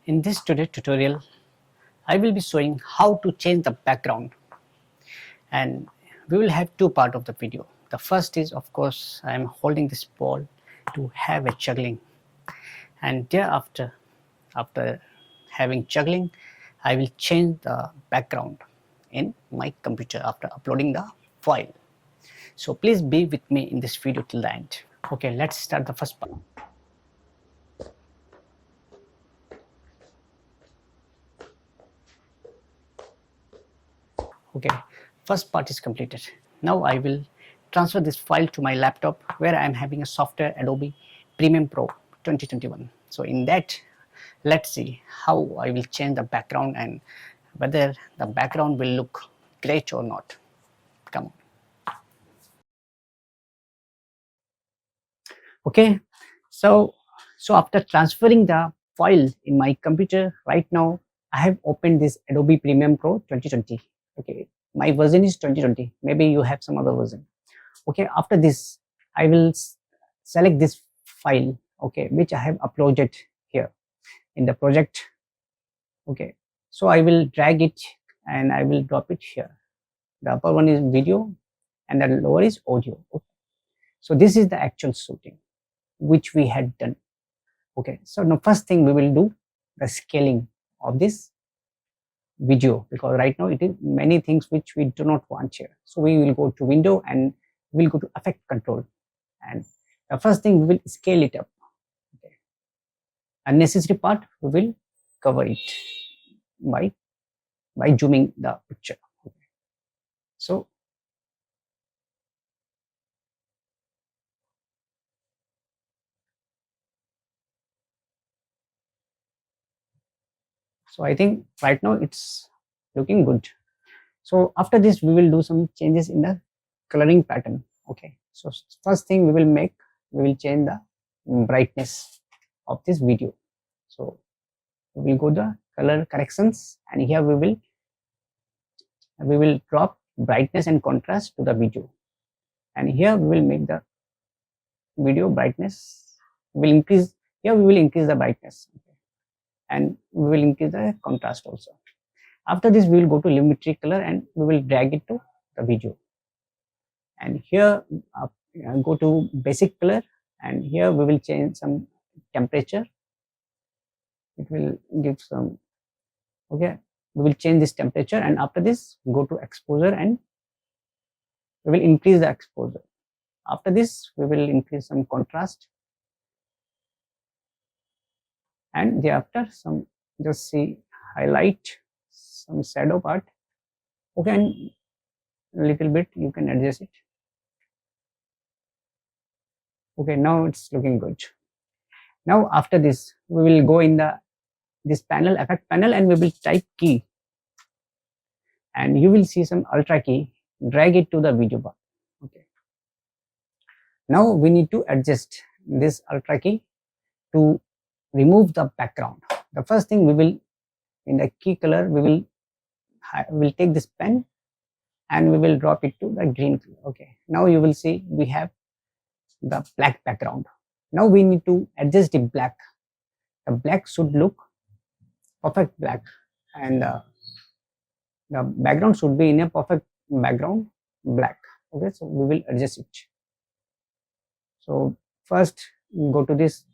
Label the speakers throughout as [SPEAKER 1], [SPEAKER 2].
[SPEAKER 1] In this today's tutorial, I will be showing how to change the background, and we will have two parts of the video. The first is, of course, I am holding this ball to have a juggling, and thereafter, after having juggling, I will change the background in my computer after uploading the file. So please be with me in this video till the end. Okay, let's start the first part. Okay, first part is completed. Now I will transfer this file to my laptop where I am having a software Adobe Premiere Pro 2021. So in that, let's see how I will change the background and whether the background will look great or not. Come on. Okay, so after transferring the file in my computer, right now I have opened this Adobe Premiere Pro 2020. Okay, my version is 2020. Maybe you have some other version. Okay, after this I will select this file, okay, which I have uploaded here in the project. Okay, so I will drag it and I will drop it here. The upper one is video and the lower is audio. Okay. So this is the actual shooting which we had done. Okay, so now first thing we will do the scaling of this video, because right now it is many things which we do not want here. So we will go to window and we'll go to effect control, and the first thing we will scale it up. Okay. Unnecessary part we will cover it by zooming the picture. Okay. So I think right now it's looking good. So after this we will do some changes in the coloring pattern. Okay, so first thing we will change the brightness of this video. So we will go the color corrections, and here we will drop brightness and contrast to the video, and here we will make the video brightness will increase. Here we will increase the brightness, okay, and we will increase the contrast also. After this we will go to Lumetri color and we will drag it to the video, and here go to basic color, and here we will change some temperature. It will give some, okay, we will change this temperature, and after this go to exposure and we will increase the exposure. After this we will increase some contrast, and thereafter some, just see, highlight some shadow part. Okay, and a little bit you can adjust it. Okay, now it's looking good. Now after this we will go in this panel, effect panel, and we will type key, and you will see some ultra key. Drag it to the video bar. Okay, now we need to adjust this ultra key to remove the background. The first thing we will, in the key color, we will take this pen and we will drop it to the green color. Okay, now you will see we have the black background. Now we need to adjust the black. The black should look perfect black, and the background should be in a perfect background black. Okay, so we will adjust it. So first go to this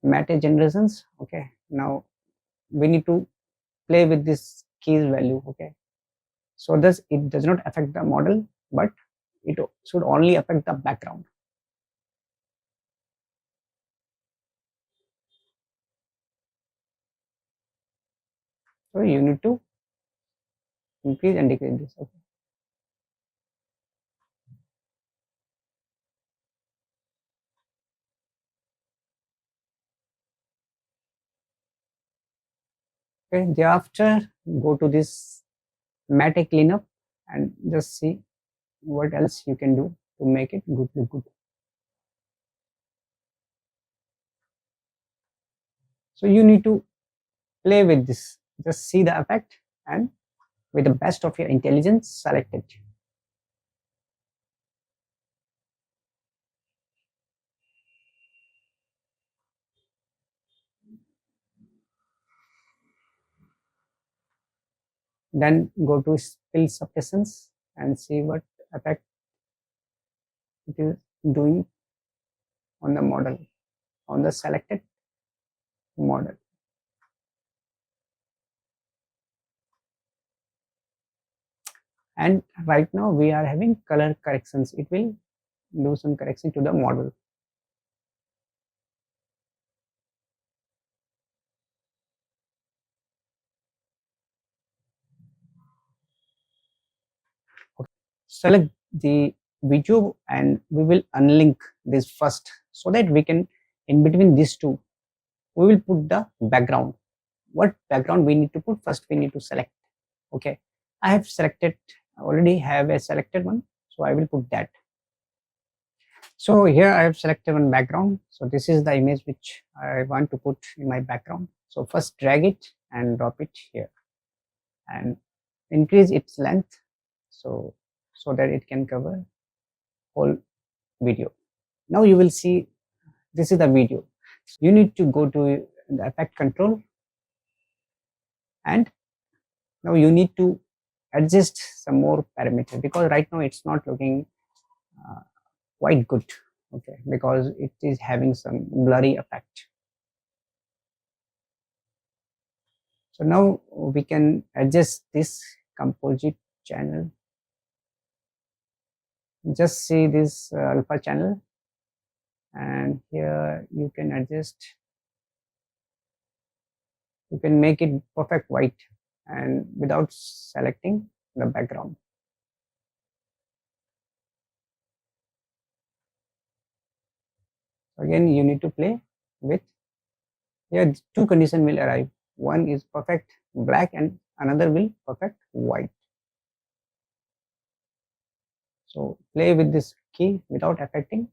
[SPEAKER 1] matte generations. Okay, now we need to play with this keys value. Okay, so thus it does not affect the model, but it should only affect the background. So you need to increase and decrease this. Okay. Okay, thereafter go to this matte cleanup and just see what else you can do to make it look good. So you need to play with this, just see the effect, and with the best of your intelligence select it. Then go to fill suppressions and see what effect it is doing on the model, on the selected model. And right now we are having color corrections. It will do some correction to the model. Okay. Select the video and we will unlink this first, so that we can, in between these two, we will put the background. What background we need to put? First we need to select. Okay, I have selected, already have a selected one, so I will put that. So here I have selected one background. So this is the image which I want to put in my background. So first drag it and drop it here and increase its length, so that it can cover whole video. Now you will see this is the video. You need to go to the effect control, and now you need to adjust some more parameter, because right now it's not looking quite good. Okay, because it is having some blurry effect. So now we can adjust this composite channel. Just see this alpha channel, and here you can adjust, you can make it perfect white and without selecting the background. Again you need to play with, here two conditions will arrive. One is perfect black and another will perfect white. So play with this key without affecting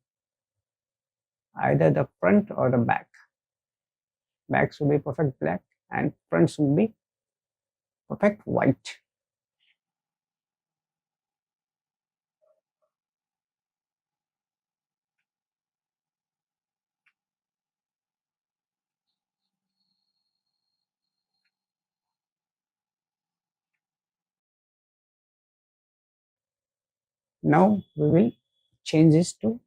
[SPEAKER 1] either the front or the back. Back should be perfect black and front should be perfect white. Now we will change this to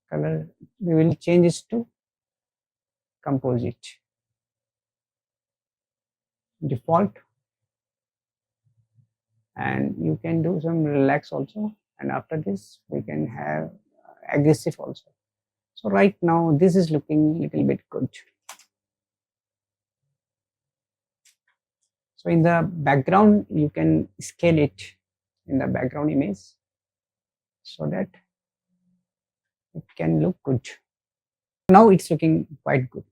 [SPEAKER 1] color, we will change this to composite default, and you can do some relax also, and after this we can have aggressive also. So right now this is looking little bit good. So in the background you can scale it in the background image so that it can look good. Now it's looking quite good,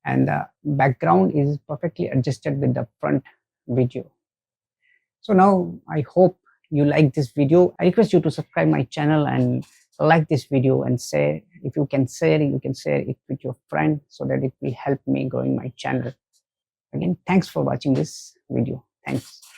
[SPEAKER 1] and the background is perfectly adjusted with the front video. So now I hope you like this video. I request you to subscribe my channel and like this video, and say, if you can share, you can share it with your friend, so that it will help me growing my channel. Again, thanks for watching this video. Thanks.